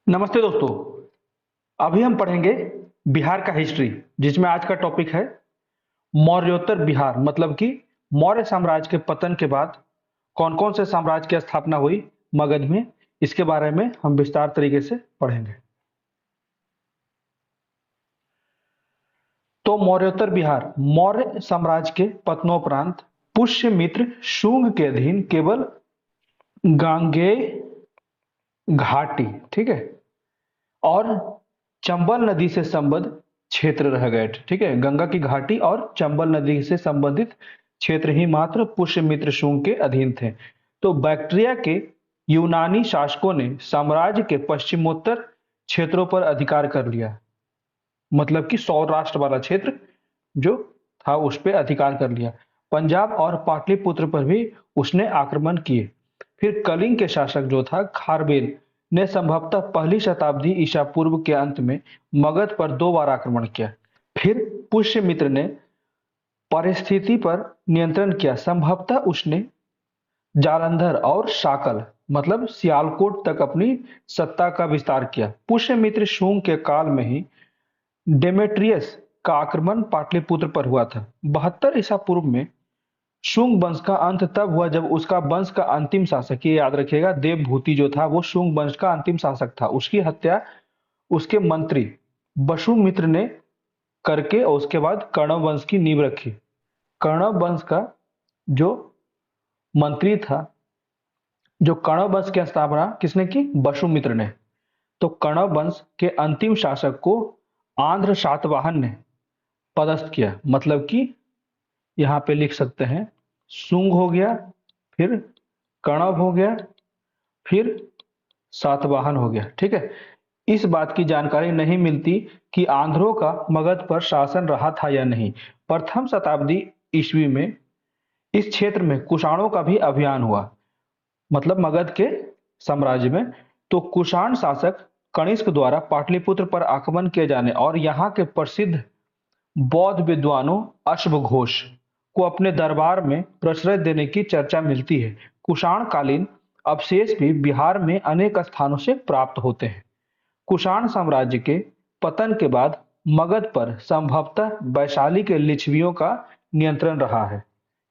नमस्ते दोस्तों। अभी हम पढ़ेंगे बिहार का हिस्ट्री, जिसमें आज का टॉपिक है मौर्योत्तर बिहार। मतलब कि मौर्य साम्राज्य के पतन के बाद कौन कौन से साम्राज्य की स्थापना हुई मगध में, इसके बारे में हम विस्तार तरीके से पढ़ेंगे। तो मौर्योत्तर बिहार मौर्य साम्राज्य के पतनोपरांत पुष्यमित्र शुंग के अधीन केवल गांगेय घाटी, ठीक है, और चंबल नदी से संबद्ध क्षेत्र रह गए थे। ठीक है, गंगा की घाटी और चंबल नदी से संबंधित क्षेत्र ही मात्र पुष्यमित्र शुंग के अधीन थे। तो बैक्ट्रिया के यूनानी शासकों ने साम्राज्य के पश्चिमोत्तर क्षेत्रों पर अधिकार कर लिया। मतलब कि सौराष्ट्र वाला क्षेत्र जो था उस पर अधिकार कर लिया। पंजाब और पाटलिपुत्र पर भी उसने आक्रमण किए। फिर कलिंग के शासक जो था खारवेल ने संभवतः पहली शताब्दी ईसा पूर्व के अंत में मगध पर 2 बार आक्रमण किया। फिर पुष्यमित्र ने परिस्थिति पर नियंत्रण किया। संभवतः उसने जालंधर और शाकल मतलब सियालकोट तक अपनी सत्ता का विस्तार किया। पुष्यमित्र शुंग के काल में ही डेमेट्रियस का आक्रमण पाटलिपुत्र पर हुआ था। 72 ईसा पूर्व में शुंग वंश का अंत तब हुआ जब उसका वंश का अंतिम शासक, ये याद रखिएगा, देवभूति जो था वो शुंग वंश का अंतिम शासक था। उसकी हत्या उसके मंत्री वसुमित्र ने करके और उसके बाद कण्व वंश की नींव रखी। कण्व वंश का जो मंत्री था, जो कण्व वंश की स्थापना किसने की? वसुमित्र ने। तो कण्व वंश के अंतिम शासक को आंध्र सातवाहन ने पदस्थ किया। मतलब कि यहाँ पे लिख सकते हैं शुंग हो गया, फिर कण्व हो गया, फिर सातवाहन हो गया। ठीक है, इस बात की जानकारी नहीं मिलती कि आंध्रों का मगध पर शासन रहा था या नहीं। प्रथम शताब्दी ईस्वी में इस क्षेत्र में कुषाणों का भी अभियान हुआ, मतलब मगध के साम्राज्य में। तो कुषाण शासक कनिष्क द्वारा पाटलिपुत्र पर आक्रमण किए जाने और यहाँ के प्रसिद्ध बौद्ध विद्वानों अश्वघोष को अपने दरबार में प्रश्रय देने की चर्चा मिलती है। कुषाण कालीन अवशेष भी बिहार में अनेक स्थानों से प्राप्त होते हैं। कुषाण साम्राज्य के पतन के बाद मगध पर संभवतः वैशाली के लिच्छवियों का नियंत्रण रहा है।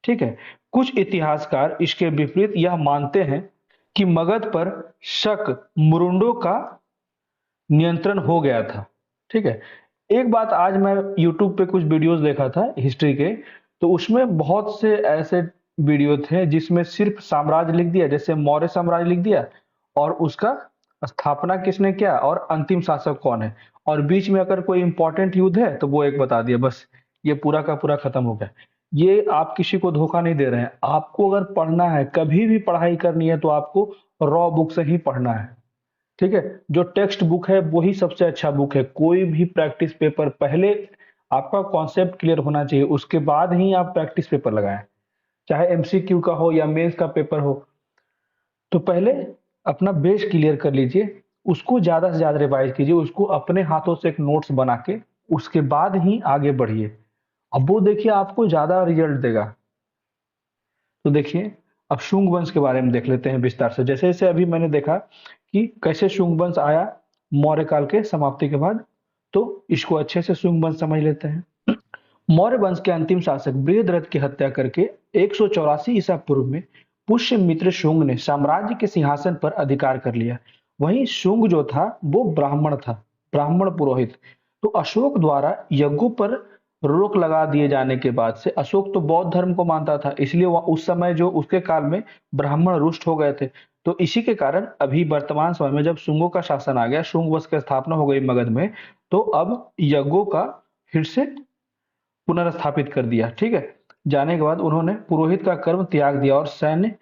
ठीक है, कुछ इतिहासकार इसके विपरीत यह मानते हैं कि मगध पर शक मुरुंडों का नियंत्रण हो गया था। ठीक है, एक बात, आज मैं यूट्यूब पे कुछ वीडियोस देखा था हिस्ट्री के, तो उसमें बहुत से ऐसे वीडियो थे जिसमें सिर्फ साम्राज्य लिख दिया, जैसे मौर्य साम्राज्य लिख दिया और उसका स्थापना किसने किया और अंतिम शासक कौन है, और बीच में अगर कोई इंपॉर्टेंट युद्ध है तो वो एक बता दिया, बस ये पूरा का पूरा खत्म हो गया। ये आप किसी को धोखा नहीं दे रहे हैं। आपको अगर पढ़ना है, कभी भी पढ़ाई करनी है, तो आपको रॉ बुक से ही पढ़ना है। ठीक है, जो टेक्स्ट बुक है वही सबसे अच्छा बुक है। कोई भी प्रैक्टिस पेपर पहले आपका कॉन्सेप्ट क्लियर होना चाहिए, उसके बाद ही आप प्रैक्टिस पेपर लगाएं, चाहे एमसीक्यू का हो या मेंस का पेपर हो। तो पहले अपना बेस क्लियर कर लीजिए, उसको ज्यादा से ज्यादा रिवाइज कीजिए, उसको अपने हाथों से एक नोट्स बना के उसके बाद ही आगे बढ़िए। अब वो देखिए आपको ज्यादा रिजल्ट देगा। तो देखिए, अब शुंग वंश के बारे में देख लेते हैं विस्तार से। जैसे जैसे अभी मैंने देखा कि कैसे शुंग वंश आया मौर्य काल के समाप्ति के बाद, तो इसको अच्छे से शुंग वंश समझ लेते हैं। मौर्य वंश के अंतिम शासक बृहद्रथ की हत्या करके 184 ईसा पूर्व में पुष्यमित्र शुंग ने साम्राज्य के सिंहासन पर अधिकार कर लिया। वहीं शुंग जो था वो ब्राह्मण था, ब्राह्मण पुरोहित। तो अशोक द्वारा यज्ञों पर रोक लगा दिए जाने के बाद से, अशोक तो बौद्ध धर्म को मानता था, इसलिए उस समय जो उसके काल में ब्राह्मण रुष्ट हो गए थे। तो इसी के कारण अभी वर्तमान समय में जब शुंगों का शासन आ गया, शुंग वंश की स्थापना हो गई मगध में, तो अब यज्ञों का फिर से पुनर्स्थापित कर दिया। ठीक है, जाने के बाद उन्होंने पुरोहित का कर्म त्याग दिया और सैन्य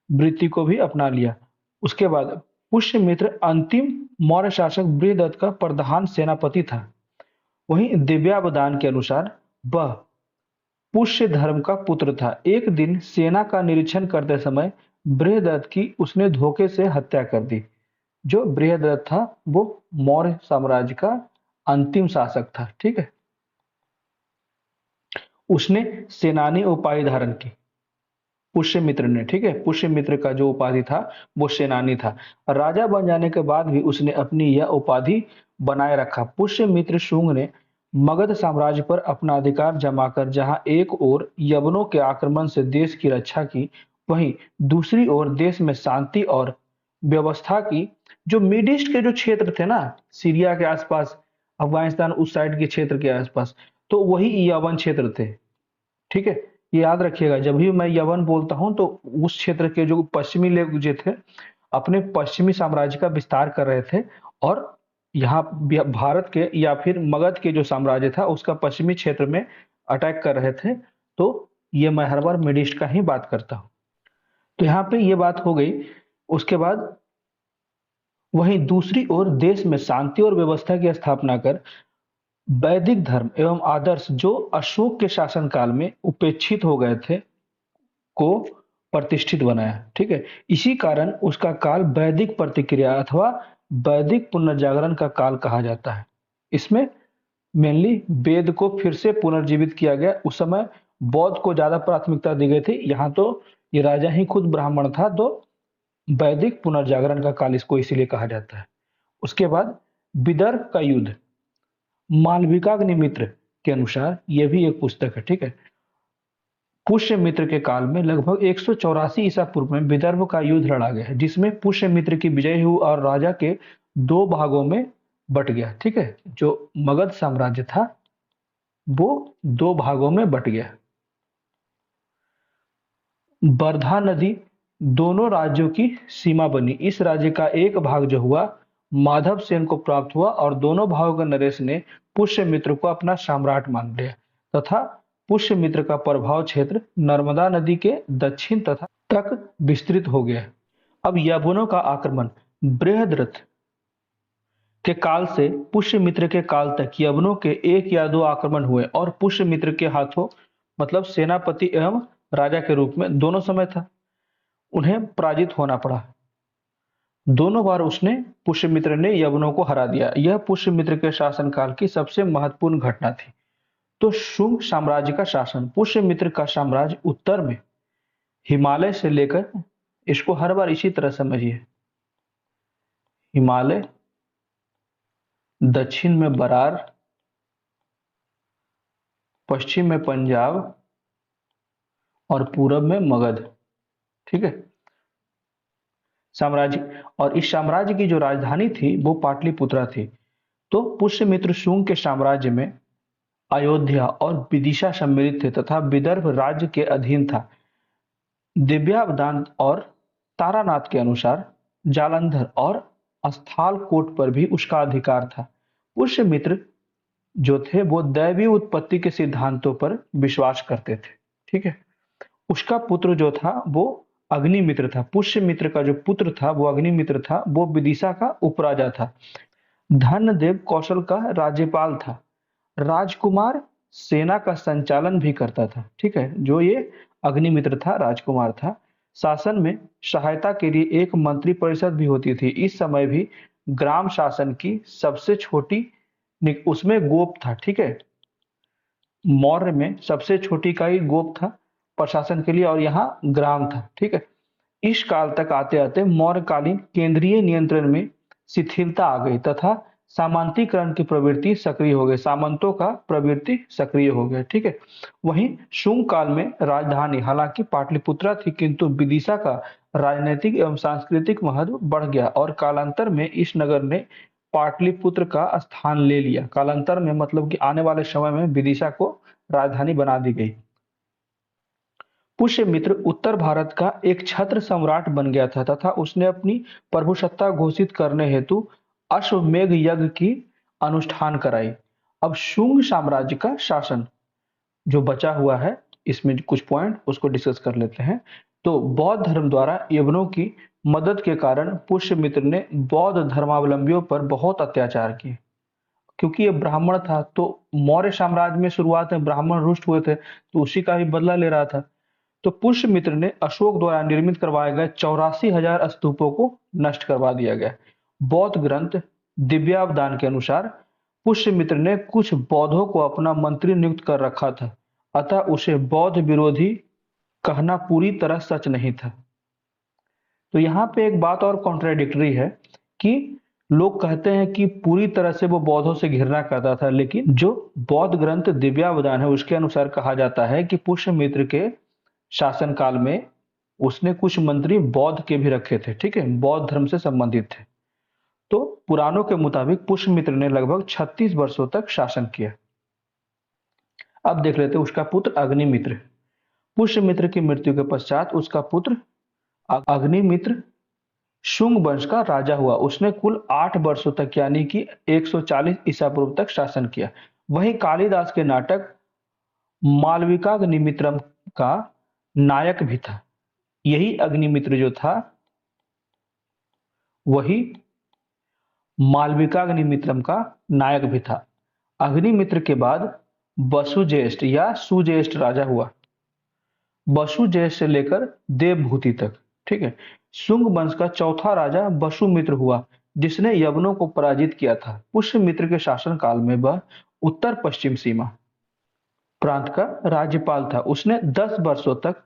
वृत्ति को भी अपना लिया। उसके बाद पुष्यमित्र अंतिम मौर्य शासक बृहदत्त का प्रधान सेनापति था। वहीं दिव्यावदान के अनुसार वह पुष्य धर्म का पुत्र था। एक दिन सेना का निरीक्षण करते समय बृहदत्त की उसने धोखे से हत्या कर दी। जो बृहदत्त था वो मौर्य साम्राज्य का अंतिम शासक था। ठीक है, उसने सेनानी उपाधि धारण की। पुष्यमित्र ने, ठीक है। पुष्यमित्र का जो उपाधि था वो सेनानी था। राजा बन जाने के बाद भी उसने अपनी यह उपाधि बनाए रखा। पुष्यमित्र शुंग ने मगध साम्राज्य पर अपना अधिकार जमाकर जहां एक ओर यवनों के आक्रमण से देश की रक्षा की, वहीं दूसरी ओर देश में शांति और व्यवस्था की। जो मिड ईस्ट के जो क्षेत्र थे ना, सीरिया के आसपास, अफगानिस्तान उस साइड के क्षेत्र के आसपास, तो वही यवन क्षेत्र थे, ठीक है। ये याद रखिएगा, जब भी मैं यवन बोलता हूं तो उस क्षेत्र के जो पश्चिमी लोग जो थे अपने पश्चिमी साम्राज्य का विस्तार कर रहे थे, और यहाँ भारत के या फिर मगध के जो साम्राज्य था उसका पश्चिमी क्षेत्र में अटैक कर रहे थे। तो ये मैं हर बार मिड ईस्ट का ही बात करता हूँ। तो यहाँ पे ये बात हो गई। उसके बाद वहीं दूसरी ओर देश में शांति और व्यवस्था की स्थापना कर वैदिक धर्म एवं आदर्श जो अशोक के शासनकाल में उपेक्षित हो गए थे को प्रतिष्ठित बनाया, ठीक है। इसी कारण उसका काल वैदिक प्रतिक्रिया अथवा वैदिक पुनर्जागरण का काल कहा जाता है। इसमें मेनली वेद को फिर से पुनर्जीवित किया गया। उस समय बौद्ध को ज्यादा प्राथमिकता दी गई थी, यहाँ तो ये राजा ही खुद ब्राह्मण था, तो वैदिक पुनर्जागरण का काल इसको इसीलिए कहा जाता है। उसके बाद विदर्भ का युद्ध, मालविकाग्निमित्र के अनुसार यह भी एक पुस्तक है, ठीक है। पुष्यमित्र के काल में लगभग 184 ईसा पूर्व में विदर्भ का युद्ध लड़ा गया है, जिसमें पुष्यमित्र की विजय हुई और राजा के दो भागों में बट गया, ठीक है। जो मगध साम्राज्य था वो दो भागों में बट गया। वर्धा नदी दोनों राज्यों की सीमा बनी। इस राज्य का एक भाग जो हुआ माधव सेन को प्राप्त हुआ और दोनों भागों के नरेश ने पुष्यमित्र को अपना सम्राट मान लिया तथा पुष्यमित्र का प्रभाव क्षेत्र नर्मदा नदी के दक्षिण तथा तक विस्तृत हो गया। अब यवनों का आक्रमण, बृहद्रथ के काल से पुष्यमित्र के काल तक यवनों के एक या दो आक्रमण हुए और पुष्यमित्र के हाथों, मतलब सेनापति एवं राजा के रूप में दोनों समय था, उन्हें पराजित होना पड़ा। दोनों बार उसने पुष्यमित्र ने यवनों को हरा दिया। यह पुष्यमित्र के शासनकाल की सबसे महत्वपूर्ण घटना थी। तो शुंग साम्राज्य का शासन, पुष्यमित्र का साम्राज्य उत्तर में हिमालय से लेकर, इसको हर बार इसी तरह समझिए, हिमालय, दक्षिण में बरार, पश्चिम में पंजाब और पूरब में मगध, ठीक है, साम्राज्य। और इस साम्राज्य की जो राजधानी थी वो पाटलिपुत्रा थी। तो पुष्यमित्र शुंग के साम्राज्य में अयोध्या और विदिशा सम्मिलित थे तथा विदर्भ राज्य के अधीन था। दिव्यावदान और तारानाथ के अनुसार जालंधर और स्थालकोट पर भी उसका अधिकार था। पुष्यमित्र जो थे वो दैवीय उत्पत्ति के सिद्धांतों पर विश्वास करते थे, ठीक है। उसका पुत्र जो था वो अग्निमित्र था। पुष्यमित्र का जो पुत्र था वो अग्निमित्र था, वो विदिशा का उपराजा था। धनदेव कौशल का राज्यपाल था। राजकुमार सेना का संचालन भी करता था, ठीक है। जो ये अग्निमित्र था राजकुमार था। शासन में सहायता के लिए एक मंत्री परिषद भी होती थी। इस समय भी ग्राम शासन की सबसे छोटी उसमें गोप था, ठीक है। मौर्य में सबसे छोटी इकाई गोप था प्रशासन के लिए, और यहाँ ग्राम था, ठीक है। इस काल तक आते आते मौर्यकालीन केंद्रीय नियंत्रण में शिथिलता आ गई तथा सामंतीकरण की प्रवृत्ति सक्रिय हो गई। सामंतों का प्रवृत्ति सक्रिय हो गया, ठीक है। वहीं शुंग काल में राजधानी हालांकि पाटलिपुत्रा थी, किंतु विदिशा का राजनीतिक एवं सांस्कृतिक महत्व बढ़ गया और कालांतर में इस नगर ने पाटलिपुत्र का स्थान ले लिया। कालांतर में मतलब कि आने वाले समय में विदिशा को राजधानी बना दी गई। पुष्यमित्र उत्तर भारत का एक छत्र सम्राट बन गया था तथा उसने अपनी प्रभुसत्ता घोषित करने हेतु अश्वमेध यज्ञ की अनुष्ठान कराई। अब शुंग साम्राज्य का शासन जो बचा हुआ है, इसमें कुछ पॉइंट उसको डिस्कस कर लेते हैं। तो बौद्ध धर्म द्वारा यवनों की मदद के कारण पुष्यमित्र ने बौद्ध धर्मावलंबियों पर बहुत अत्याचार किए। क्योंकि ये ब्राह्मण था, तो मौर्य साम्राज्य में शुरुआत में ब्राह्मण रुष्ट हुए थे, तो उसी का ही बदला ले रहा था। तो पुष्यमित्र ने अशोक द्वारा निर्मित करवाए गए 84,000 स्तूपों को नष्ट करवा दिया गया। बौद्ध ग्रंथ दिव्यावदान के अनुसार पुष्यमित्र ने कुछ बौद्धों को अपना मंत्री नियुक्त कर रखा था, अतः उसे बौद्ध विरोधी कहना पूरी तरह सच नहीं था। तो यहाँ पे एक बात और कॉन्ट्राडिक्टरी है कि लोग कहते हैं कि पूरी तरह से वो बौद्धों से घृणा करता था, लेकिन जो बौद्ध ग्रंथ दिव्यावदान है उसके अनुसार कहा जाता है कि पुष्यमित्र के शासनकाल में उसने कुछ मंत्री बौद्ध के भी रखे थे, ठीक है, बौद्ध धर्म से संबंधित थे। तो पुराणों के मुताबिक पुष्यमित्र ने लगभग 36 वर्षों तक शासन किया। अब देख लेते हैं उसका पुत्र अग्निमित्र। पुष्यमित्र की मृत्यु के पश्चात उसका पुत्र अग्निमित्र शुंग वंश का राजा हुआ। उसने कुल 8 वर्षों तक यानी कि 140 ईसा पूर्व तक शासन किया। वहीं कालिदास के नाटक मालविकाग्निमित्रम का नायक भी था। यही अग्निमित्र जो था वही मालविकाग्निमित्रम का नायक भी था। अग्निमित्र के बाद वसुज्येष्ठ या सुज्येष्ठ राजा हुआ। वसुज्येष्ठ से लेकर देवभूति तक, ठीक है। शुंग वंश का चौथा राजा वसुमित्र हुआ, जिसने यवनों को पराजित किया था। पुष्यमित्र के शासन काल में वह उत्तर पश्चिम सीमा प्रांत का राज्यपाल था। उसने 10 वर्षों तक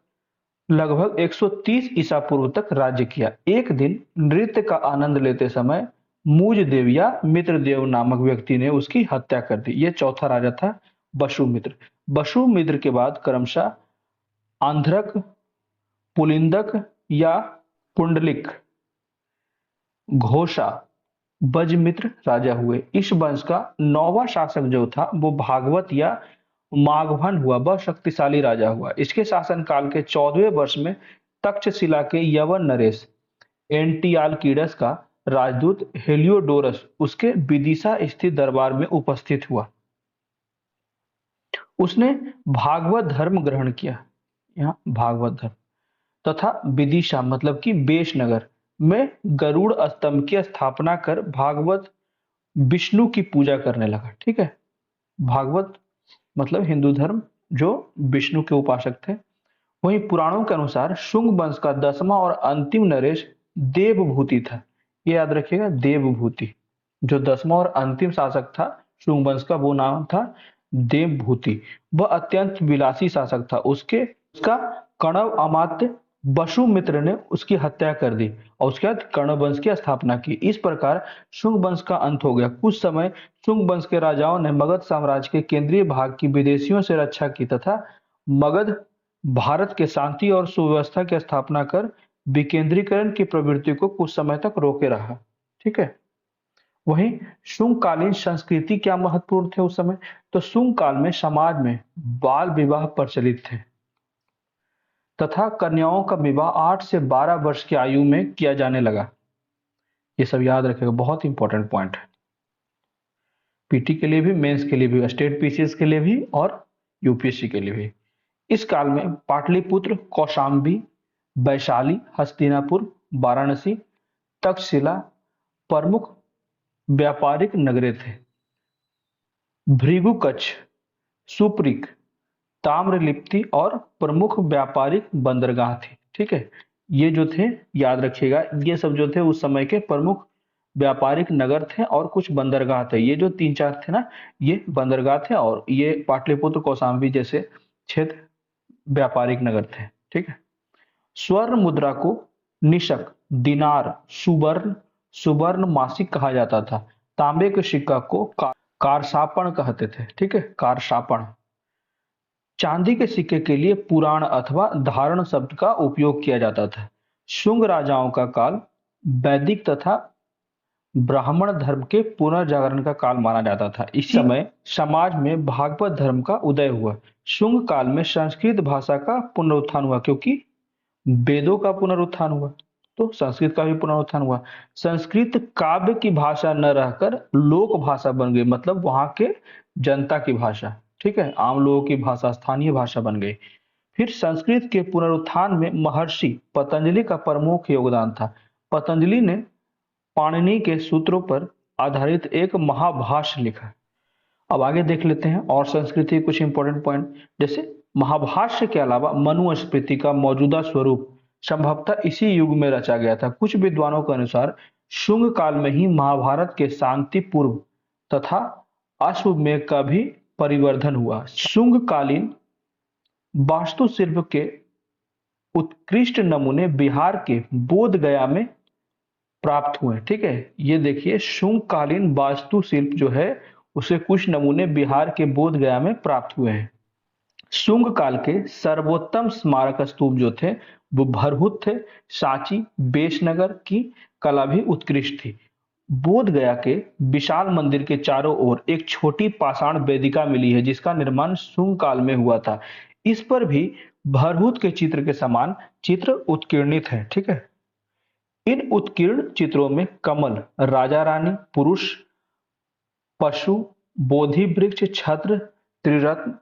लगभग 130 ईसा पूर्व तक राज्य किया। एक दिन नृत्य का आनंद लेते समय मूजदेव या मित्रदेव नामक व्यक्ति ने उसकी हत्या कर दी। यह चौथा राजा था वसुमित्र। वसुमित्र के बाद क्रमशः आंध्रक, पुलिंदक या पुंडलिक, घोषा, बजमित्र राजा हुए। इस वंश का 9वां शासक जो था वो भागवत या माघवन हुआ। वह शक्तिशाली राजा हुआ। इसके शासनकाल के 14वें वर्ष में तक्षशिला के यवन नरेश एंटियालकीडस का राजदूत हेलियोडोरस उसके विदिशा स्थित दरबार में उपस्थित हुआ। उसने भागवत धर्म ग्रहण किया, यहाँ भागवत धर्म, तथा विदिशा मतलब कि बेशनगर में गरुड़ स्तंभ की स्थापना कर भागवत विष्णु की पूजा करने लगा, ठीक है। भागवत मतलब हिंदू धर्म जो विष्णु के उपासक थे। वहीं पुराणों के अनुसार शुंग वंश का 10वां और अंतिम नरेश देवभूति था। ये याद रखिएगा, देवभूति। जो 10वां और अंतिम शासक था शुंग वंश का वो नाम था देवभूति। वह अत्यंत विलासी शासक था। उसका कणव अमात्य वसुमित्र ने उसकी हत्या कर दी और उसके बाद कर्ण वंश की स्थापना की। इस प्रकार शुंग वंश का अंत हो गया। कुछ समय शुंग वंश के राजाओं ने मगध साम्राज्य के केंद्रीय भाग की विदेशियों से रक्षा की तथा मगध भारत के शांति और सुव्यवस्था की स्थापना कर विकेंद्रीकरण की प्रवृत्ति को कुछ समय तक रोके रहा, ठीक है। वहीं शुंग कालीन संस्कृति क्या महत्वपूर्ण थे उस समय? तो शुंग काल में समाज में बाल विवाह प्रचलित थे तथा कन्याओं का विवाह 8 से 12 वर्ष की आयु में किया जाने लगा। ये सब याद रखेगा, बहुत इंपॉर्टेंट पॉइंट है पीटी के लिए भी, मेंस के लिए भी, स्टेट पीसीएस के लिए भी और यूपीएससी के लिए भी। इस काल में पाटलिपुत्र, कौशाम्बी, वैशाली, हस्तिनापुर, वाराणसी, तक्षशिला प्रमुख व्यापारिक नगरे थे। भृगुकच्छ, सुप्रीक, ताम्रलिप्ति और प्रमुख व्यापारिक बंदरगाह थी, ठीक है। ये जो थे याद रखिएगा, ये सब जो थे उस समय के प्रमुख व्यापारिक नगर थे और कुछ बंदरगाह थे। ये जो 3-4 थे ना, ये बंदरगाह थे और ये पाटलिपुत्र, कौशाम्बी जैसे क्षेत्र व्यापारिक नगर थे, ठीक है। स्वर्ण मुद्रा को निशक, दिनार, सुवर्ण, सुवर्ण मासिक कहा जाता था। तांबे के सिक्का को कारसापण कहते थे, ठीक है, कारसापण। चांदी के सिक्के के लिए पुराण अथवा धारण शब्द का उपयोग किया जाता था। शुंग राजाओं का काल वैदिक तथा ब्राह्मण धर्म के पुनर्जागरण का काल माना जाता था। इस समय समाज में भागवत धर्म का उदय हुआ। शुंग काल में संस्कृत भाषा का पुनरुत्थान हुआ, क्योंकि वेदों का पुनरुत्थान हुआ तो संस्कृत का भी पुनरुत्थान हुआ। संस्कृत काव्य की भाषा न रहकर लोक भाषा बन गई, मतलब वहां के जनता की भाषा, ठीक है, आम लोगों की भाषा, स्थानीय भाषा बन गई। फिर संस्कृत के पुनरुत्थान में महर्षि पतंजलि का प्रमुख योगदान था। पतंजलि ने पाणिनि के सूत्रों पर आधारित एक महाभाष्य लिखा। अब आगे देख लेते हैं और संस्कृति के कुछ इंपॉर्टेंट पॉइंट। जैसे महाभाष्य के अलावा मनुस्मृति का मौजूदा स्वरूप संभवतः इसी युग में रचा गया था। कुछ विद्वानों के अनुसार शुंग काल में ही महाभारत के शांति पूर्व तथा अश्वमेध का भी परिवर्धन हुआ। शुंग कालीन वास्तुशिल्प के उत्कृष्ट नमूने बिहार के बोध गया में प्राप्त हुए। ठीक है, ये देखिए शुंग कालीन वास्तुशिल्प जो है उसे कुछ नमूने बिहार के बोध गया में प्राप्त हुए हैं। शुंग काल के सर्वोत्तम स्मारक स्तूप जो थे वो भरहुत थे। सांची बेशनगर की कला भी उत्कृष्ट थी। बोध गया के विशाल मंदिर के चारों ओर एक छोटी पाषाण वेदिका मिली है जिसका निर्माण शुंग काल में हुआ था। इस पर भी भरहुत के चित्र के समान चित्र उत्कीर्णित है। ठीक है, इन उत्कीर्ण चित्रों में कमल, राजा रानी, पुरुष, पशु, बोधि वृक्ष, छत्र, त्रिरत्न,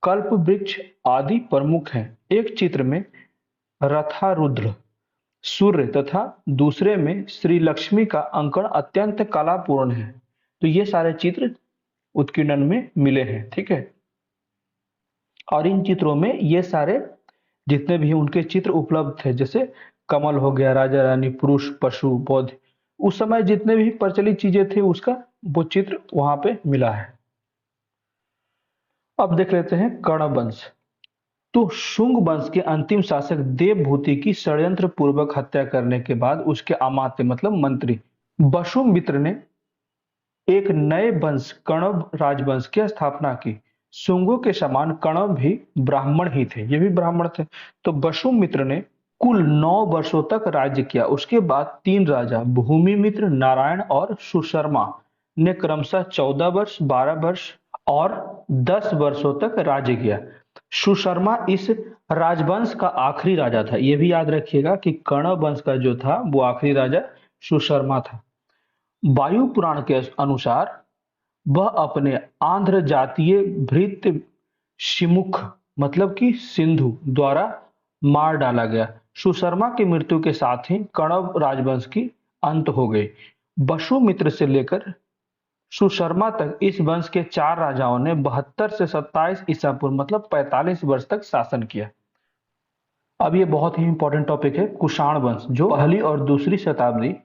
कल्प वृक्ष आदि प्रमुख हैं। एक चित्र में रथारुद्र, सूर्य तथा दूसरे में श्री लक्ष्मी का अंकन अत्यंत कलापूर्ण है। तो ये सारे चित्र उत्कीर्णन में मिले हैं। ठीक है, और इन चित्रों में ये सारे जितने भी उनके चित्र उपलब्ध थे, जैसे कमल हो गया, राजा रानी, पुरुष, पशु, बौद्ध, उस समय जितने भी प्रचलित चीजें थी उसका वो चित्र वहां पे मिला है। अब देख लेते हैं कर्ण वंश। तो शुंग वंश के अंतिम शासक देवभूति की षड्यंत्र पूर्वक हत्या करने के बाद उसके अमात्य मतलब मंत्री वसुमित्र ने एक नए वंश कण्व राजवंश की स्थापना की। शुंगों के समान कण्व भी ब्राह्मण ही थे, ये भी ब्राह्मण थे। तो वसुमित्र ने कुल 9 वर्षों तक राज्य किया। उसके बाद 3 राजा भूमिमित्र, नारायण और सुशर्मा ने क्रमशः 14 वर्ष, 12 वर्ष और 10 वर्षों तक राज्य किया। सुशर्मा इस राजवंश का आखिरी राजा था। यह भी याद रखिएगा कि कर्ण वंश का जो था वो आखिरी राजा सुशर्मा था। वायु पुराण के अनुसार वह अपने आंध्र जातीय भृत्य शिमुख मतलब कि सिंधु द्वारा मार डाला गया। सुशर्मा की मृत्यु के साथ ही कण्व राजवंश की अंत हो गई। वसुमित्र से लेकर सुशर्मा तक इस वंश के 4 राजाओं ने 72 से 27 ईसा पूर्व मतलब 45 वर्ष तक शासन किया। अब ये बहुत ही इंपॉर्टेंट टॉपिक है, कुषाण वंश जो पहली और दूसरी शताब्दी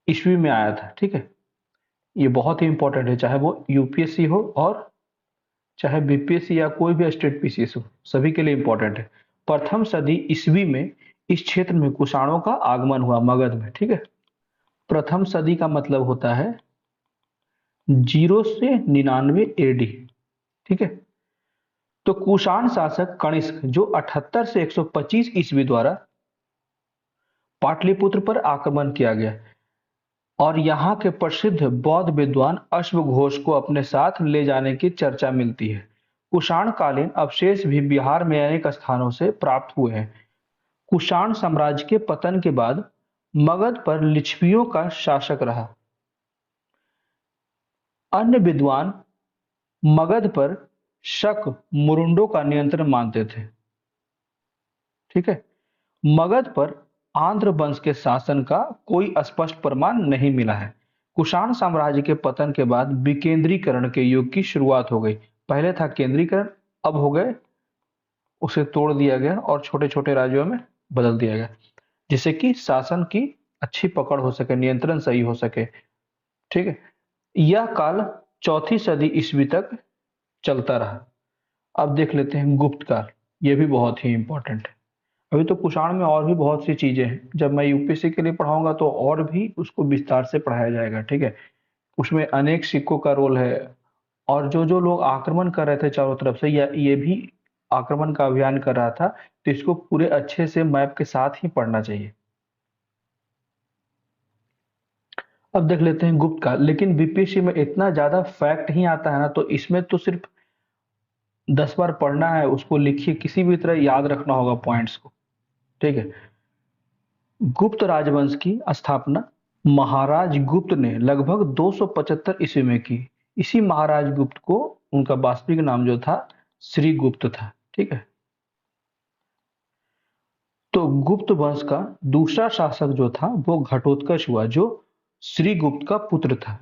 ईस्वी में आया था। ठीक है, ये बहुत ही इंपॉर्टेंट है, चाहे वो यूपीएससी हो और चाहे बीपीएससी या कोई भी स्टेट पीसीएस हो, सभी के लिए इंपॉर्टेंट है। प्रथम सदी ईस्वी में इस क्षेत्र में कुषाणों का आगमन हुआ मगध में। ठीक है, प्रथम सदी का मतलब होता है 0 से 99 एडी। ठीक है, तो कुषाण शासक कनिष्क जो 78 से 125 ईस्वी द्वारा पाटलिपुत्र पर आक्रमण किया गया और यहाँ के प्रसिद्ध बौद्ध विद्वान अश्वघोष को अपने साथ ले जाने की चर्चा मिलती है। कुषाण कालीन अवशेष भी बिहार में अनेक स्थानों से प्राप्त हुए हैं। कुषाण साम्राज्य के पतन के बाद मगध पर लिच्छवियों का शासक रहा। अन्य विद्वान मगध पर शक मुरुंडों का नियंत्रण मानते थे। ठीक है, मगध पर आंध्र वंश के शासन का कोई स्पष्ट प्रमाण नहीं मिला है। कुषाण साम्राज्य के पतन के बाद विकेंद्रीकरण के युग की शुरुआत हो गई। पहले था केंद्रीकरण, अब हो गए उसे तोड़ दिया गया और छोटे छोटे राज्यों में बदल दिया गया, जिससे कि शासन की अच्छी पकड़ हो सके, नियंत्रण सही हो सके। ठीक है, यह काल 4वीं सदी ईस्वी तक चलता रहा। अब देख लेते हैं गुप्त काल, यह भी बहुत ही इंपॉर्टेंट है। अभी तो कुषाण में और भी बहुत सी चीजें हैं, जब मैं यूपीएससी के लिए पढ़ाऊंगा तो और भी उसको विस्तार से पढ़ाया जाएगा। ठीक है, उसमें अनेक सिक्कों का रोल है और जो जो लोग आक्रमण कर रहे थे चारों तरफ से, या ये भी आक्रमण का अभियान कर रहा था, तो इसको पूरे अच्छे से मैप के साथ ही पढ़ना चाहिए। अब देख लेते हैं गुप्त काल, लेकिन बीपीएससी में इतना ज्यादा फैक्ट ही आता है ना, तो इसमें तो सिर्फ 10 बार पढ़ना है, उसको लिखिए, किसी भी तरह याद रखना होगा पॉइंट्स को। ठीक है, गुप्त राजवंश की स्थापना महाराज गुप्त ने लगभग 275 ईस्वी में की। इसी महाराज गुप्त को उनका वास्तविक नाम जो था श्री गुप्त था। ठीक है, तो गुप्त वंश का दूसरा शासक जो था वो घटोत्कच हुआ, जो श्री गुप्त का पुत्र था।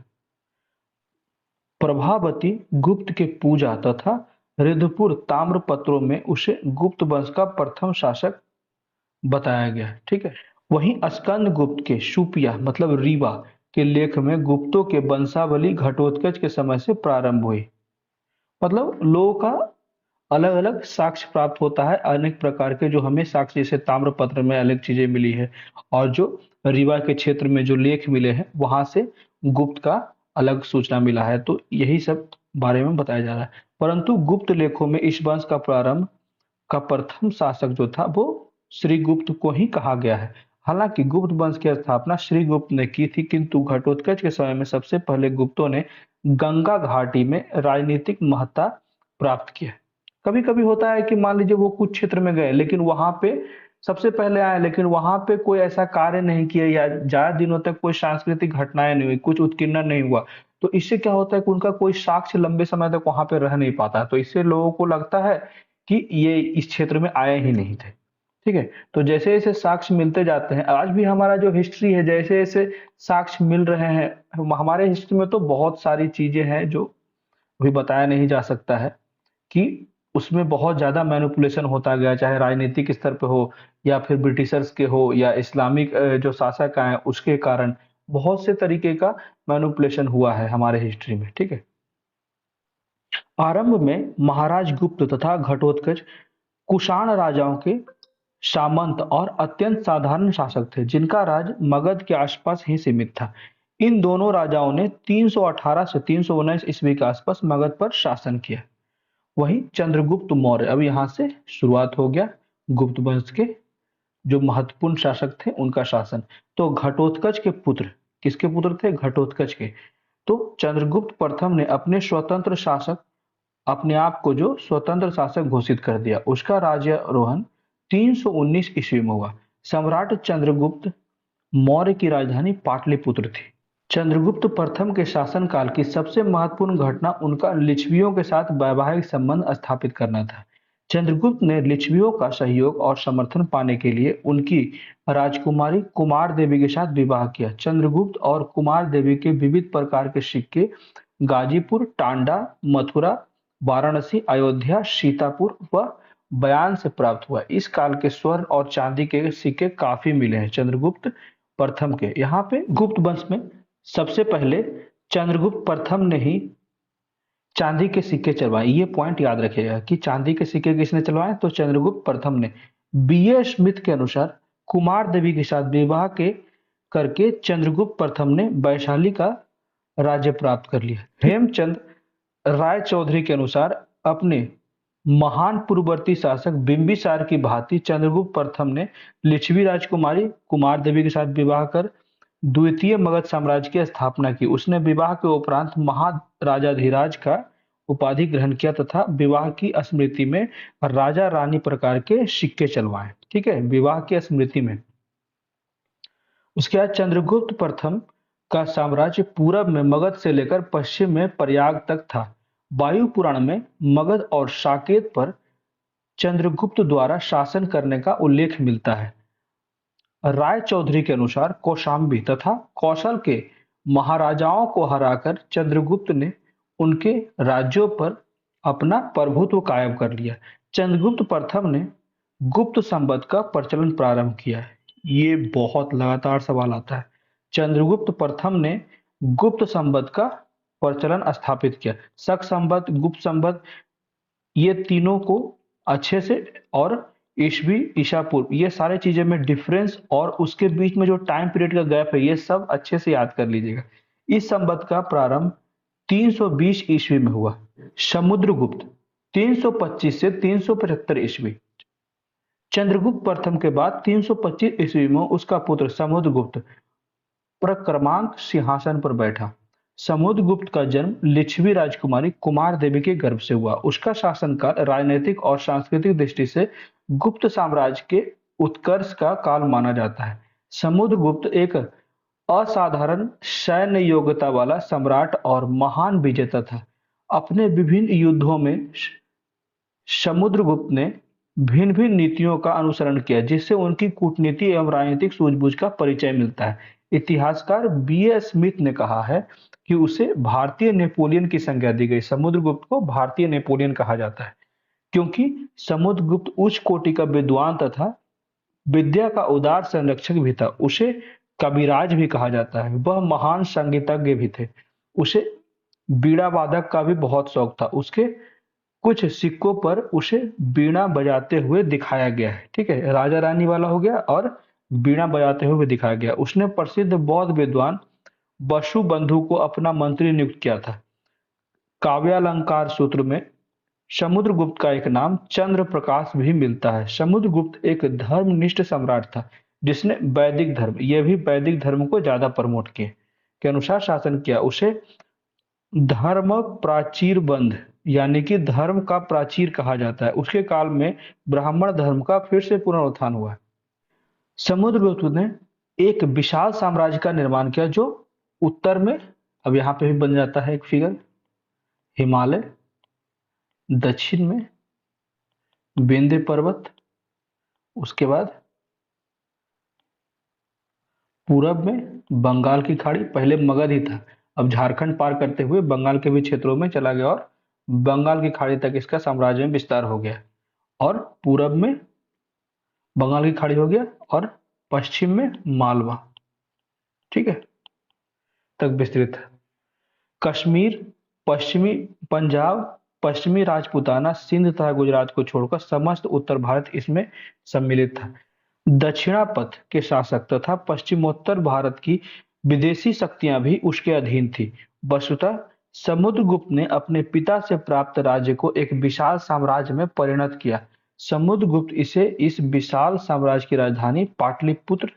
प्रभावती गुप्त के पूजा तथा रिद्धपुर ताम्रपत्रों में उसे गुप्त वंश का प्रथम शासक बताया गया। ठीक है, वहीं स्कंद गुप्त के सुपिया मतलब रीवा के लेख में गुप्तों के वंशावली घटोत्कच के समय से प्रारंभ हुई। मतलब लोगों का अलग अलग साक्ष्य प्राप्त होता है, अनेक प्रकार के जो हमें साक्ष्य जैसे ताम्रपत्र में अलग चीजें मिली है, और जो रीवा के क्षेत्र में जो लेख मिले हैं वहां से गुप्त का अलग सूचना मिला है। तो यही सब बारे में बताया जा रहा है। परंतु गुप्त लेखों में इस वंश का प्रारंभ का प्रथम शासक जो था वो श्रीगुप्त को ही कहा गया है। हालांकि गुप्त वंश की स्थापना श्रीगुप्त ने की थी, किंतु घटोत्कच के समय में सबसे पहले गुप्तों ने गंगा घाटी में राजनीतिक महत्ता प्राप्त किया। कभी कभी होता है कि मान लीजिए वो कुछ क्षेत्र में गए लेकिन वहां पे सबसे पहले आए, लेकिन वहां पे कोई ऐसा कार्य नहीं किया या ज्यादा दिनों तक कोई सांस्कृतिक घटनाएं नहीं हुई, कुछ उत्कीर्णन नहीं हुआ, तो इससे क्या होता है कि उनका कोई साक्ष्य लंबे समय तक वहां पे रह नहीं पाता। तो इससे लोगों को लगता है कि ये इस क्षेत्र में आए ही नहीं थे। ठीक है, तो जैसे जैसे साक्ष्य मिलते जाते हैं, आज भी हमारा जो हिस्ट्री है जैसे जैसे साक्ष्य मिल रहे हैं, हमारे हिस्ट्री में तो बहुत सारी चीजें हैं जो अभी बताया नहीं जा सकता है कि उसमें बहुत ज्यादा मैनिपुलेशन होता गया, चाहे राजनीतिक स्तर पे हो या फिर ब्रिटिशर्स के हो या इस्लामिक जो शासक आए उसके कारण बहुत से तरीके का मैनिपुलेशन हुआ है हमारे हिस्ट्री में। ठीक है, आरंभ में महाराज गुप्त तथा घटोत्कच कुषाण राजाओं के सामंत और अत्यंत साधारण शासक थे, जिनका राज मगध के आसपास ही सीमित था। इन दोनों राजाओं ने 318 से 319 ईस्वी के आसपास मगध पर शासन किया। वहीं चंद्रगुप्त मौर्य, अब यहाँ से शुरुआत हो गया गुप्त वंश के जो महत्वपूर्ण शासक थे उनका शासन। तो घटोत्कच के पुत्र, किसके पुत्र थे? घटोत्कच के। तो चंद्रगुप्त प्रथम ने अपने आप को जो स्वतंत्र शासक घोषित कर दिया। उसका राज्यारोहण 319 ईस्वी में हुआ। सम्राट चंद्रगुप्त मौर्य की राजधानी पाटलिपुत्र थी। चंद्रगुप्त प्रथम के शासनकाल की सबसे महत्वपूर्ण घटना उनका लिच्छवियों के साथ वैवाहिक संबंध स्थापित करना था। चंद्रगुप्त ने लिच्छवियों का सहयोग और समर्थन पाने के लिए उनकी राजकुमारी कुमार देवी के साथ विवाह किया। चंद्रगुप्त और कुमार देवी के विविध प्रकार के सिक्के गाजीपुर, टांडा, मथुरा, वाराणसी, अयोध्या, सीतापुर व बयान से प्राप्त हुआ। इस काल के स्वर्ण और चांदी के सिक्के काफी मिले हैं चंद्रगुप्त प्रथम के। यहाँ पे गुप्त वंश में सबसे पहले चंद्रगुप्त प्रथम ने ही चांदी के सिक्के चलवाए। ये पॉइंट याद रखिएगा कि चांदी के सिक्के किसने चलवाए, तो चंद्रगुप्त प्रथम ने। बी.ए. स्मिथ के अनुसार कुमार देवी के साथ विवाह के करके चंद्रगुप्त प्रथम ने वैशाली का राज्य प्राप्त कर लिया। हेमचंद राय चौधरी के अनुसार अपने महान पूर्ववर्ती शासक बिंबिसार की भांति चंद्रगुप्त प्रथम ने लिच्छवी राजकुमारी कुमार देवी के साथ विवाह कर द्वितीय मगध साम्राज्य की स्थापना की। उसने विवाह के उपरांत महाराजाधिराज का उपाधि ग्रहण किया तथा विवाह की स्मृति में राजा रानी प्रकार के सिक्के चलवाए। ठीक है, विवाह की स्मृति में। उसके बाद चंद्रगुप्त प्रथम का साम्राज्य पूरब में मगध से लेकर पश्चिम में प्रयाग तक था। वायु पुराण में मगध और साकेत पर चंद्रगुप्त द्वारा शासन करने का उल्लेख मिलता है। राय चौधरी के अनुसार कौशाम्बी तथा कौशल के महाराजाओं को हराकर चंद्रगुप्त ने उनके राज्यों पर अपना प्रभुत्व कायम कर लिया। चंद्रगुप्त प्रथम ने गुप्त संवत का प्रचलन प्रारंभ किया है। ये बहुत लगातार सवाल आता है। चंद्रगुप्त प्रथम ने गुप्त संवत का प्रचलन स्थापित किया। शक संवत, गुप्त संवत, ये तीनों को अच्छे से, और ईसवी, ईसा पूर्व, ये सारे चीजें में डिफरेंस और उसके बीच में जो टाइम पीरियड का गैप है ये सब अच्छे से याद कर लीजिएगा। इस संवत का प्रारंभ 320 ईस्वी में हुआ। समुद्रगुप्त 325 से 375 ईस्वी। चंद्रगुप्त प्रथम के बाद 325 ईस्वी में उसका पुत्र समुद्रगुप्त प्रक्रमांक सिंहासन पर बैठा। समुद्रगुप्त का जन्म लिच्छवी राजकुमारी कुमार देवी के गर्भ से हुआ। उसका शासनकाल राजनीतिक और सांस्कृतिक दृष्टि से गुप्त साम्राज्य के उत्कर्ष का काल माना जाता है। समुद्रगुप्त एक असाधारण सैन्य योग्यता वाला सम्राट और महान विजेता था। अपने विभिन्न युद्धों में समुद्रगुप्त ने भिन्न भिन्न नीतियों का अनुसरण किया, जिससे उनकी कूटनीति एवं राजनीतिक सूझबूझ का परिचय मिलता है। इतिहासकार बी.ए. स्मिथ ने कहा है कि उसे भारतीय नेपोलियन की संज्ञा दी गई। समुद्रगुप्त को भारतीय नेपोलियन कहा जाता है क्योंकि समुद्रगुप्त उच्च कोटि का विद्वान तथा विद्या का उदार संरक्षक भी था। उसे कविराज भी कहा जाता है। वह महान संगीतज्ञ भी थे। उसे बीड़ा वादक का भी बहुत शौक था। उसके कुछ सिक्कों पर उसे वीणा बजाते हुए दिखाया गया है। ठीक है, राजा रानी वाला हो गया और वीणा बजाते हुए दिखाया गया। उसने प्रसिद्ध बौद्ध विद्वान वसुबंधु को अपना मंत्री नियुक्त किया था। काव्यालंकार सूत्र में समुद्रगुप्त का एक नाम चंद्र प्रकाश भी मिलता है। समुद्रगुप्त एक धर्मनिष्ठ सम्राट था जिसने वैदिक धर्म, यह भी वैदिक धर्म को ज्यादा प्रमोट किए के अनुसार शासन किया। उसे धर्म प्राचीर बंध यानी कि धर्म का प्राचीर कहा जाता है। उसके काल में ब्राह्मण धर्म का फिर से पुनरुत्थान हुआ। समुद्रगुप्त ने एक विशाल साम्राज्य का निर्माण किया जो उत्तर में, अब यहाँ पे भी बन जाता है एक फिगर, हिमालय, दक्षिण में विंध्य पर्वत, उसके बाद पूरब में बंगाल की खाड़ी, पहले मगध ही था, अब झारखंड पार करते हुए बंगाल के भी क्षेत्रों में चला गया और बंगाल की खाड़ी तक इसका साम्राज्य में विस्तार हो गया। और पूरब में बंगाल की खाड़ी हो गया और पश्चिम में मालवा, ठीक है, तक विस्तृत है। कश्मीर, पश्चिमी पंजाब, पश्चिमी राजपूताना, सिंध तथा गुजरात को छोड़कर समस्त उत्तर भारत इसमें सम्मिलित था। दक्षिणापथ के शासक तथा पश्चिमोत्तर भारत की विदेशी शक्तियां भी उसके अधीन थी। वस्तुतः समुद्रगुप्त ने अपने पिता से प्राप्त राज्य को एक विशाल साम्राज्य में परिणत किया। समुद्रगुप्त इस विशाल साम्राज्य की राजधानी पाटलिपुत्र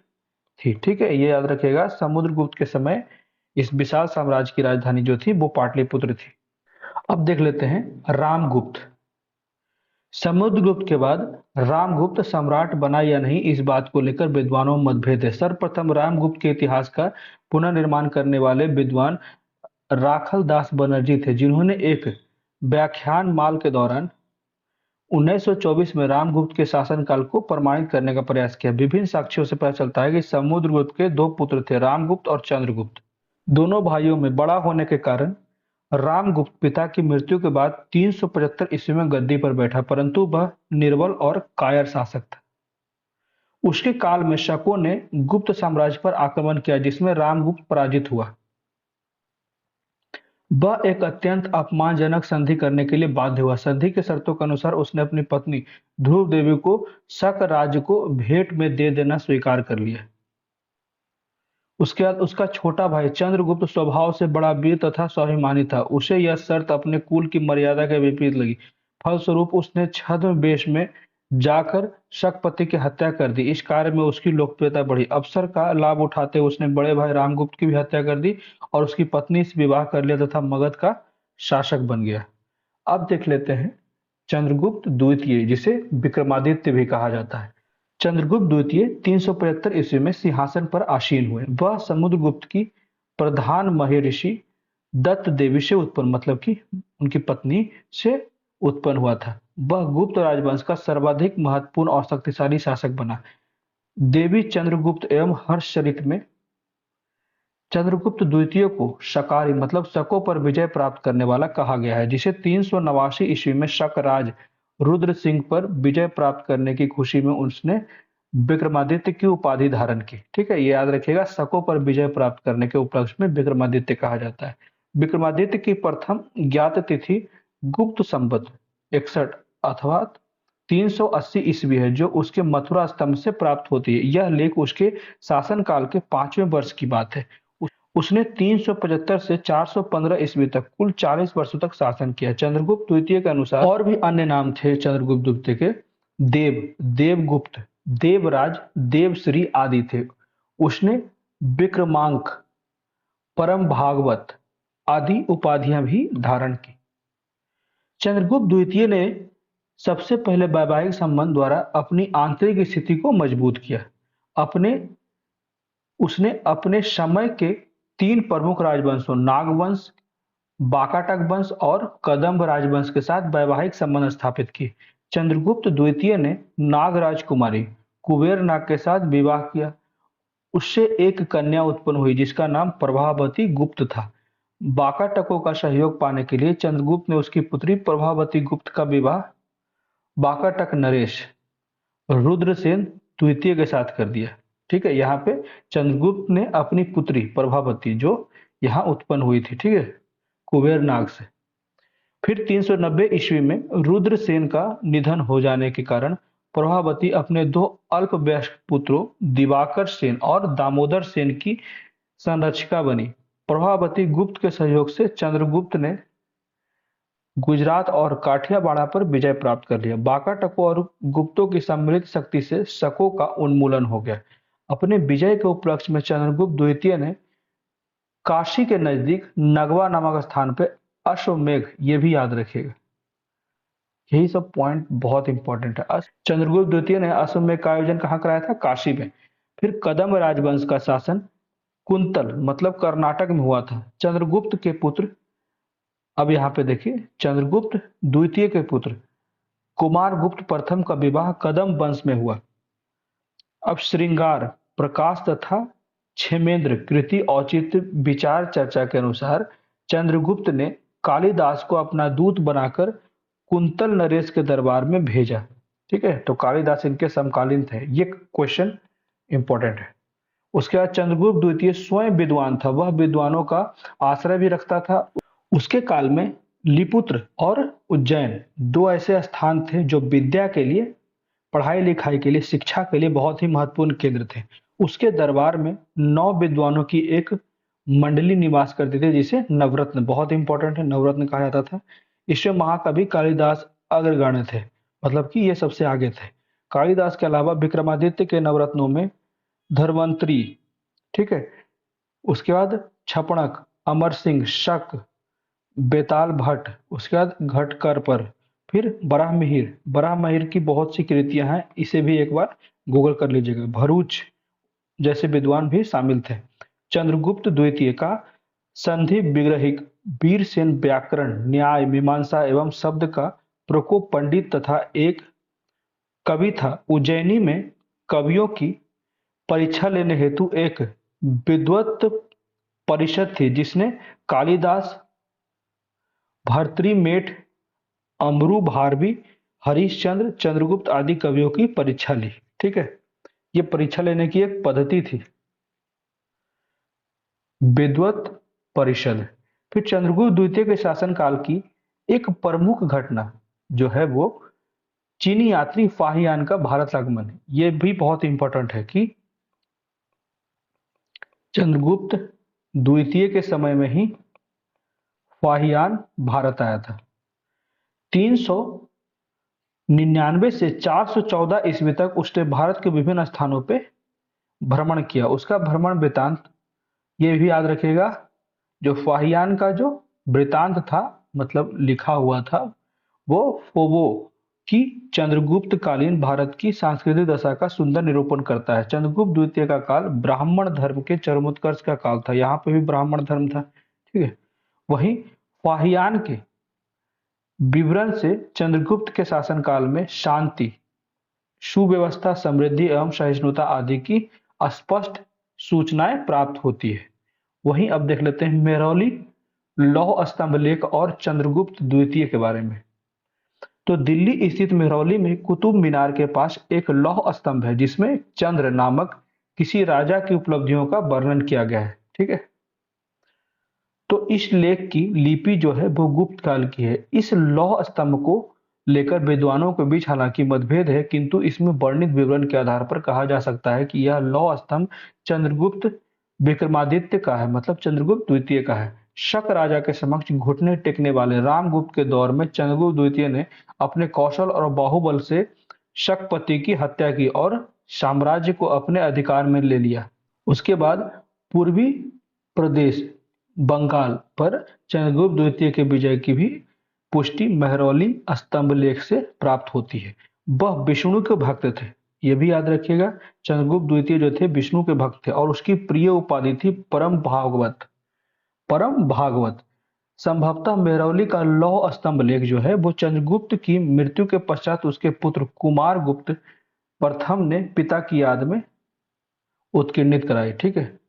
थी। ठीक है, ये याद रखिएगा, समुद्रगुप्त के समय इस विशाल साम्राज्य की राजधानी जो थी वो पाटलिपुत्र थी। अब देख लेते हैं रामगुप्त। समुद्रगुप्त के बाद रामगुप्त सम्राट बना या नहीं, इस बात को लेकर विद्वानों में मतभेद है। सर्वप्रथम रामगुप्त के इतिहास का पुनर्निर्माण करने वाले विद्वान राखल दास बनर्जी थे, जिन्होंने एक व्याख्यान माल के दौरान 1924 में रामगुप्त के शासनकाल को प्रमाणित करने का प्रयास किया। विभिन्न साक्ष्यों से पता चलता है कि समुद्रगुप्त के दो पुत्र थे, रामगुप्त और चंद्रगुप्त। दोनों भाइयों में बड़ा होने के कारण रामगुप्त पिता की मृत्यु के बाद 375 ईस्वी में गद्दी पर बैठा, परंतु वह निर्बल और कायर शासक था। उसके काल में शकों ने गुप्त साम्राज्य पर आक्रमण किया जिसमें रामगुप्त पराजित हुआ। वह एक अत्यंत अपमानजनक संधि करने के लिए बाध्य हुआ। संधि के शर्तों के अनुसार उसने अपनी पत्नी ध्रुव देवी को शक राज्य को भेंट में दे देना स्वीकार कर लिया। उसके बाद उसका छोटा भाई चंद्रगुप्त स्वभाव से बड़ा वीर तथा स्वाभिमानी था। उसे यह शर्त अपने कुल की मर्यादा के विपरीत लगी। फलस्वरूप उसने छद्म वेश में जाकर शकपति की हत्या कर दी। इस कार्य में उसकी लोकप्रियता बढ़ी। अवसर का लाभ उठाते उसने बड़े भाई रामगुप्त की भी हत्या कर दी और उसकी पत्नी से विवाह कर लिया तथा मगध का शासक बन गया। अब देख लेते हैं चंद्रगुप्त द्वितीय, जिसे विक्रमादित्य भी कहा जाता है। चंद्रगुप्त द्वितीय 375 ईस्वी में सिंहासन पर आसीन हुए। वह समुद्रगुप्त की प्रधान महिषी दत्त देवी से उत्पन्न, मतलब कि उनकी पत्नी से उत्पन्न हुआ था। वह गुप्त राजवंश का सर्वाधिक महत्वपूर्ण और शक्तिशाली शासक बना। देवी चंद्रगुप्त एवं हर्षचरित में चंद्रगुप्त द्वितीय को शकारी मतलब शकों पर विजय प्राप्त करने वाला कहा गया है, जिसे 389 ईस्वी में शक राज रुद्र सिंह पर विजय प्राप्त करने की खुशी में उसने विक्रमादित्य की उपाधि धारण की। ठीक है, ये याद रखिएगा, शकों पर विजय प्राप्त करने के उपलक्ष्य में विक्रमादित्य कहा जाता है। विक्रमादित्य की प्रथम ज्ञात तिथि गुप्त संवत 61 अथवा 380 ईस्वी है, जो उसके मथुरा स्तंभ से प्राप्त होती है। यह लेख उसके शासनकाल के 5वें वर्ष की बात है। उसने 375 से 415 ईस्वी तक कुल 40 वर्षों तक शासन किया। चंद्रगुप्त द्वितीय के अनुसार और भी अन्य नाम थे चंद्रगुप्त द्वितीय के। देवगुप्त, देवराज, देवश्री आदि थे। उसने विक्रमांक, परम भागवत आदि उपाधियां भी धारण की। चंद्रगुप्त द्वितीय ने सबसे पहले वैवाहिक संबंध द्वारा अपनी आंतरिक स्थिति को मजबूत किया। उसने अपने समय के 3 प्रमुख राजवंशों नागवंश, बाकाटक वंश और कदम्ब राजवंश के साथ वैवाहिक संबंध स्थापित किए। चंद्रगुप्त द्वितीय ने नाग राजकुमारी कुबेर नाग के साथ विवाह किया। उससे एक कन्या उत्पन्न हुई जिसका नाम प्रभावती गुप्त था। बाकाटकों का सहयोग पाने के लिए चंद्रगुप्त ने उसकी पुत्री प्रभावती गुप्त का विवाह बाकाटक नरेश रुद्रसेन द्वितीय के साथ कर दिया। ठीक है, यहाँ पे चंद्रगुप्त ने अपनी पुत्री प्रभावती जो यहाँ उत्पन्न हुई थी, ठीक है, कुबेर नाग से, फिर 390 ईस्वी में रुद्रसेन का निधन हो जाने के कारण प्रभावती अपने दो अल्पवयस्क पुत्रों दिवाकर सेन और दामोदर सेन की संरक्षिका बनी। प्रभावती गुप्त के सहयोग से चंद्रगुप्त ने गुजरात और काठियावाड़ पर विजय प्राप्त कर लिया। बांका टको और गुप्तों की सम्मिलित शक्ति से शकों का उन्मूलन हो गया। अपने विजय के उपलक्ष्य में चंद्रगुप्त द्वितीय ने काशी के नजदीक नगवा नामक स्थान पर अश्वमेघ, ये भी याद रखिएगा, यही सब पॉइंट बहुत इंपॉर्टेंट है। चंद्रगुप्त द्वितीय ने अश्वमेघ का आयोजन कहाँ कराया था? काशी में। फिर कदम राजवंश का शासन कुंतल मतलब कर्नाटक में हुआ था। चंद्रगुप्त के पुत्र, अब यहाँ पे देखिए, चंद्रगुप्त द्वितीय के पुत्र कुमारगुप्त प्रथम का विवाह कदम वंश में हुआ। अब श्रृंगार, प्रकाश तथा क्षेमेंद्र कृति औचित्य विचार चर्चा के अनुसार चंद्रगुप्त ने कालिदास को अपना दूत बनाकर कुंतल नरेश के दरबार में भेजा। ठीक है, तो कालिदास इनके समकालीन थे, ये क्वेश्चन इंपॉर्टेंट है। उसके बाद चंद्रगुप्त द्वितीय स्वयं विद्वान था, वह विद्वानों का आश्रय भी रखता था। उसके काल में लिपुत्र और उज्जैन दो ऐसे स्थान थे जो विद्या के लिए, पढ़ाई लिखाई के लिए, शिक्षा के लिए बहुत ही महत्वपूर्ण केंद्र थे। उसके दरबार में 9 विद्वानों की एक मंडली निवास करती थी जिसे नवरत्न, बहुत इंपॉर्टेंट है, नवरत्न कहा जाता था। इसमें महाकवि कालिदास अग्रगण्य थे, मतलब कि ये सबसे आगे थे। कालिदास के अलावा विक्रमादित्य के नवरत्नों में धर्वंतरी, ठीक है, उसके बाद छपणक, अमर सिंह, शक, बेताल भट्ट, उसके बाद घटकर पर, फिर बराहमिहिर, बराहमिहिर की बहुत सी कृतियां हैं, इसे भी एक बार गूगल कर लीजिएगा। भरूच जैसे विद्वान भी शामिल थे। चंद्रगुप्त द्वितीय का संधि विग्रहिक वीरसेन व्याकरण, न्याय, मीमांसा एवं शब्द का प्रकोप पंडित तथा एक कवि था। उज्जैनी में कवियों की परीक्षा लेने हेतु एक विद्वत परिषद थी जिसने कालिदास, भर्तृमेट, अमरू भारवी, हरिश्चंद्र, चंद्रगुप्त आदि कवियों की परीक्षा ली। ठीक है, ये परीक्षा लेने की एक पद्धति थी, विद्वत परिषद। फिर चंद्रगुप्त द्वितीय के शासनकाल की एक प्रमुख घटना जो है वो चीनी यात्री फाहियान का भारत आगमन है। ये भी बहुत इंपॉर्टेंट है कि चंद्रगुप्त द्वितीय के समय में ही फाहियान भारत आया था। 399 से 414 ईस्वी तक उसने भारत के विभिन्न स्थानों पे भ्रमण किया। उसका भ्रमण वृतांत ये भी याद रखिएगा, जो फाहियान का जो वृतांत था, मतलब लिखा हुआ था, वो फोबो की चंद्रगुप्त कालीन भारत की सांस्कृतिक दशा का सुंदर निरूपण करता है। चंद्रगुप्त द्वितीय का काल ब्राह्मण धर्म के चरमोत्कर्ष का काल था, यहाँ पे भी ब्राह्मण धर्म था। ठीक है, वहीं फाहियान के विवरण से चंद्रगुप्त के शासनकाल में शांति, सुव्यवस्था, समृद्धि एवं सहिष्णुता आदि की स्पष्ट सूचनाएं प्राप्त होती है। वहीं अब देख लेते हैं मेहरौली लौह स्तंभ लेख और चंद्रगुप्त द्वितीय के बारे में। तो दिल्ली स्थित मेहरौली में कुतुब मीनार के पास एक लौह स्तंभ है जिसमें चंद्र नामक किसी राजा की उपलब्धियों का वर्णन किया गया है। ठीक है, तो इस लेख की लिपि जो है वो गुप्त काल की है। इस लौह स्तंभ को लेकर विद्वानों के बीच हालांकि मतभेद है, किंतु इसमें वर्णित विवरण के आधार पर कहा जा सकता है कि यह लौह स्तंभ चंद्रगुप्त विक्रमादित्य का है, मतलब चंद्रगुप्त द्वितीय का है। शक राजा के समक्ष घुटने टेकने वाले रामगुप्त के दौर में चंद्रगुप्त द्वितीय ने अपने कौशल और बाहुबल से शकपति की हत्या की और साम्राज्य को अपने अधिकार में ले लिया। उसके बाद पूर्वी प्रदेश बंगाल पर चंद्रगुप्त द्वितीय के विजय की भी पुष्टि मेहरौली स्तंभ लेख से प्राप्त होती है। वह विष्णु के भक्त थे, ये भी याद रखिएगा। चंद्रगुप्त द्वितीय जो थे विष्णु के भक्त थे और उसकी प्रिय उपाधि थी परम भागवत। परम भागवत संभवतः मेहरौली का लौह स्तंभ लेख जो है वो चंद्रगुप्त की मृत्यु के पश्चात उसके पुत्र कुमारगुप्त प्रथम ने पिता की याद में उत्कीर्णित कराई। ठीक है,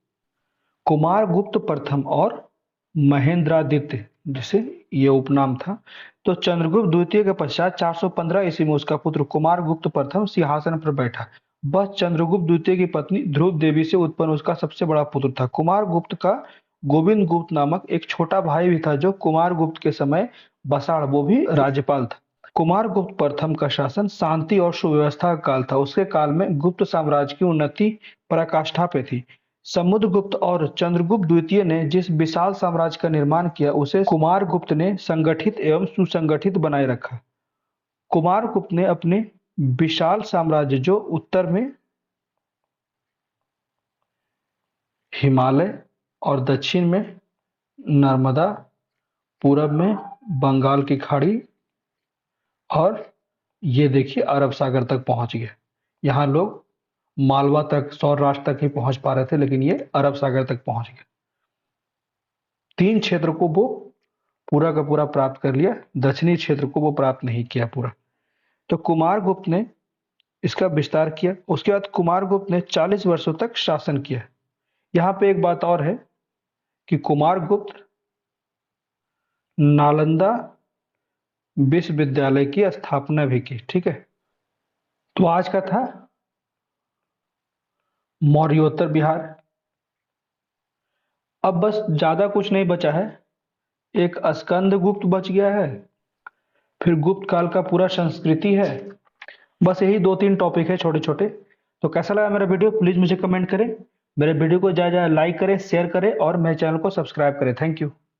कुमारगुप्त प्रथम और महेंद्रादित्य जिसे ये उपनाम था। तो चंद्रगुप्त द्वितीय के पश्चात 415 ईस्वी में उसका पुत्र कुमारगुप्त प्रथम सिंहासन पर बैठा। वह चंद्रगुप्त द्वितीय की पत्नी ध्रुव देवी से उत्पन्न उसका सबसे बड़ा पुत्र था। कुमारगुप्त का गोविंद गुप्त नामक एक छोटा भाई भी था जो कुमारगुप्त के समय बसाड़ वो भी राज्यपाल था। कुमारगुप्त प्रथम का शासन शांति और सुव्यवस्था का काल था। उसके काल में गुप्त साम्राज्य की उन्नति पराकाष्ठा पे थी। समुद्रगुप्त और चंद्रगुप्त द्वितीय ने जिस विशाल साम्राज्य का निर्माण किया उसे कुमारगुप्त ने संगठित एवं सुसंगठित बनाए रखा। कुमारगुप्त ने अपने विशाल साम्राज्य जो उत्तर में हिमालय और दक्षिण में नर्मदा, पूरब में बंगाल की खाड़ी और ये देखिए अरब सागर तक पहुंच गए। यहाँ लोग मालवा तक, सौराष्ट्र तक ही पहुंच पा रहे थे, लेकिन ये अरब सागर तक पहुंच गए। 3 क्षेत्र को वो पूरा का पूरा प्राप्त कर लिया, दक्षिणी क्षेत्र को वो प्राप्त नहीं किया पूरा। तो कुमारगुप्त ने इसका विस्तार किया। उसके बाद कुमारगुप्त ने 40 वर्षों तक शासन किया। यहाँ पे एक बात और है कि कुमारगुप्त नालंदा विश्वविद्यालय की स्थापना भी की। ठीक है, तो आज का था मौर्योत्तर बिहार। अब बस ज्यादा कुछ नहीं बचा है, एक स्कंद गुप्त बच गया है, फिर गुप्त काल का पूरा संस्कृति है। बस यही 2-3 टॉपिक है छोटे छोटे। तो कैसा लगा मेरा वीडियो प्लीज मुझे कमेंट करें, मेरे वीडियो को ज्यादा लाइक करें, शेयर करें और मेरे चैनल को सब्सक्राइब करें। Thank you.